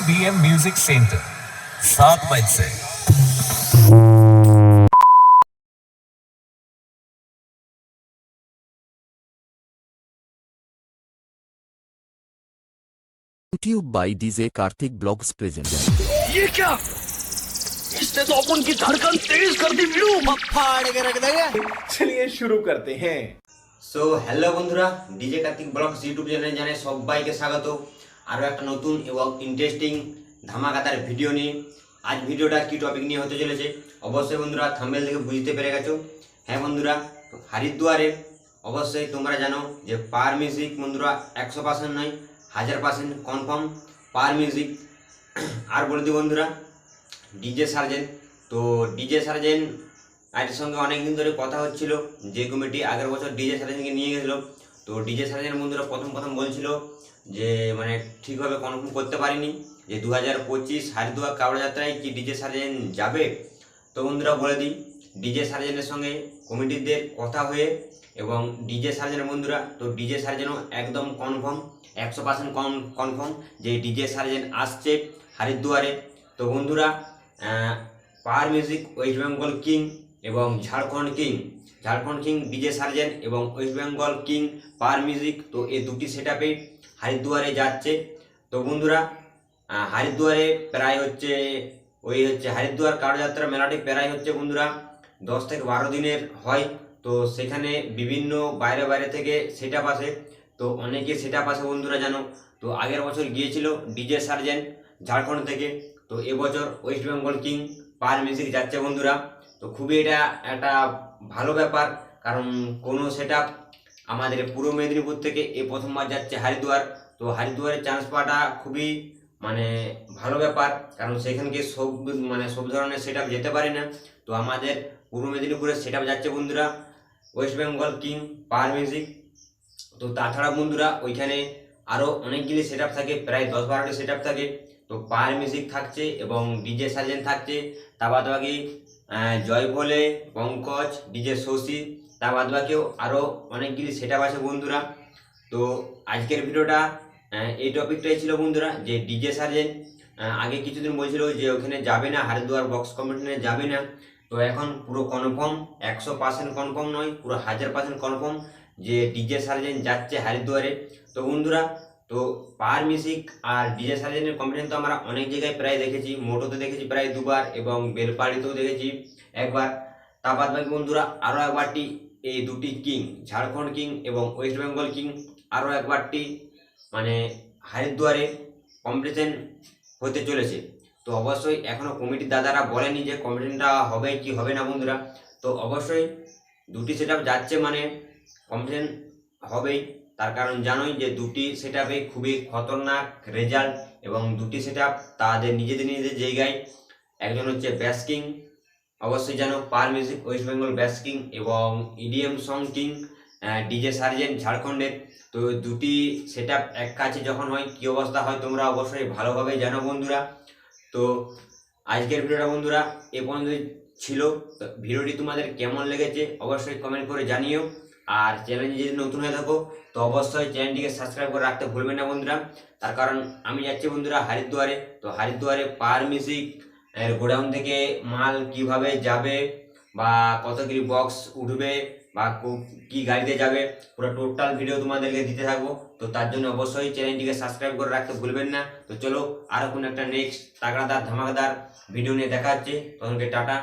SBM Music Center, 7 mile से। YouTube by DJ Karthik Blogs present। ये क्या? इसने तो अपन की धड़कन तेज कर दी वीरू। फाड़ के रख देगा। चलिए शुरू करते हैं। সো হ্যালো বন্ধুরা, ডিজে কার্তিক ব্লগস ইউটিউব চ্যানেলে জানাই সবাইকে স্বাগত। আরও একটা নতুন এবং ইন্টারেস্টিং ধামাকাদার ভিডিও নিয়ে। আজ ভিডিওটা কি টপিক নিয়ে হতে চলেছে অবশ্যই বন্ধুরা থাম্বনেল দেখে বুঝতে পেরে গেছো। হ্যাঁ বন্ধুরা, হরিদ্বারে অবশ্যই তোমরা জানো যে পার মিউজিক বন্ধুরা 100% নয় 1000% কনফার্ম পার মিউজিক। আর বলে দিই বন্ধুরা, ডিজে সার্জেন, তো ডিজে সার্জেন এর সঙ্গে অনেকদিন ধরে কথা হচ্ছিল যে কমিটি আগের বছর ডিজে সার্জেনকে নিয়ে গেছিলো। তো ডিজে সার্জেন বন্ধুরা প্রথম বলছিল যে মানে ঠিকভাবে কনফার্ম করতে পারিনি যে 2025 হরিদ্বার কাঁকড়া যাত্রায় কি ডিজে সার্জেন যাবে। তো বন্ধুরা বলে দিই, ডিজে সার্জেনের সঙ্গে কমিটিদের কথা হয়ে এবং ডিজে সার্জেন বন্ধুরা, তো ডিজে সার্জেনও একদম কনফার্ম 100% কনফার্ম যে ডিজে সার্জেন আসছে হরিদ্বারে। তো বন্ধুরা power music West Bengal king এবং ঝাড়খণ্ড কিং ডিজে সার্জেন এবং West Bengal king power music, তো এই দুটি সেটআপে হরিদ্বারে যাচ্ছে। তো বন্ধুরা হরিদ্বারে প্রায় হচ্ছে হরিদ্বার কাঁকড়া যাত্রা মেলাটি প্রায় হচ্ছে বন্ধুরা 10 থেকে 12 দিনের হয়। তো সেখানে বিভিন্ন বাইরে থেকে সেটআপ আসে, তো অনেকে সেটআপ আসে বন্ধুরা জানো। তো আগের বছর গিয়েছিল ডিজে সার্জেন ঝাড়খণ্ড থেকে, তো এবছর West Bengal king power music যাচ্ছে বন্ধুরা। তো খুবই এটা একটা ভালো ব্যাপার, কারণ কোনো সেটআপ আমাদের পূর্ব মেদিনীপুর থেকে এই প্রথমবার যাচ্ছে হরিদ্বার। তো হরিদ্বারের চান্স পাওয়াটা খুবই মানে ভালো ব্যাপার, কারণ সেখানকে সব ধরনের সেটআপ যেতে পারে না। তো আমাদের পূর্ব মেদিনীপুরের সেটআপ যাচ্ছে বন্ধুরা West Bengal king power music. তো তাছাড়া বন্ধুরা ওইখানে আরও অনেকগুলি সেটআপ থাকে, প্রায় 10-12টি সেটআপ থাকে। তো পাওয়ার মিউজিক থাকছে এবং ডিজে সার্জেন থাকছে, তা বাদ বাকি জয় ভোলে, পঙ্কজ, ডিজে শশী, তা বাদ বাকিও আরও অনেকগুলি সেটআপ আছে বন্ধুরা। তো আজকের ভিডিওটা এই টপিকটাই ছিল বন্ধুরা, যে ডিজে সার্জেন আগে কিছুদিন বলছিল যে ওখানে যাবে না, হরিদ্বার বক্স কম্পিটিশনে যাবে না। তো এখন পুরো কনফার্ম 100% কনফার্ম নয়, পুরো 1000% কনফার্ম যে ডিজে সার্জেন যাচ্ছে হরিদ্বারে। তো বন্ধুরা তো পাওয়ার মিউজিক আর ডিজে সার্জেনের কম্পিটিশন তো আমরা অনেক জায়গায় প্রায় দেখেছি, মোটোতে দেখেছি প্রায় 2বার এবং বেলপাড়িতেও দেখেছি 1বার। তা বাদ বাকি বন্ধুরা আরও একবারটি এই দুটি কিং ঝাড়খণ্ড কিং এবং ওয়েস্ট বেঙ্গল কিং আরও একবারটি মানে হরিদ্বারে কম্পিটিশন হতে চলেছে। তো অবশ্যই এখনও কমিটির দাদারা বলেনি যে কম্পিটিশনটা হবে কি হবে না বন্ধুরা। তো অবশ্যই দুটি সেটআপ যাচ্ছে মানে কম্পিটিশন হবেই, তার কারণ জানোই যে দুটি সেটআপে খুবই খতরনাক রেজাল্ট এবং দুটি সেটআপ তাদের নিজেদের জায়গায়। একজন হচ্ছে ব্যাস কিং, অবশ্যই জানো power music West Bengal bass king, এবং ইডিএম সং কিং ডিজে সার্জেন ঝাড়খণ্ডের। তো দুটি সেটআপ এক কাছে যখন হয় কী অবস্থা হয় তোমরা অবশ্যই ভালোভাবে জানো বন্ধুরা। তো আজকের ভিডিওটা বন্ধুরা এ পর্যন্ত ছিল। ভিডিওটি তোমাদের কেমন লেগেছে অবশ্যই কমেন্ট করে জানিও। আর চ্যানেলে যদি নতুন হয়ে থাকো তো অবশ্যই চ্যানেলটিকে সাবস্ক্রাইব করে রাখতে ভুলবেন না বন্ধুরা। তার কারণ আমি যাচ্ছি বন্ধুরা হরিদ্বারে। তো হরিদ্বারে পাওয়ার মিউজিক গোডাউন থেকে মাল কিভাবে যাবে বা কতগুলি বক্স উঠবে বা কি গাড়িতে যাবে পুরো টোটাল ভিডিও তোমাদেরকে দিতে থাকবো। তো তার জন্য অবশ্যই চ্যানেলটিকে সাবস্ক্রাইব করে রাখতে ভুলবেন না। তো চলো আরও কোনো একটা নেক্সট তাগড়াদার ধামাকাদার ভিডিও নিয়ে দেখা হচ্ছে, তখনকে টাটা।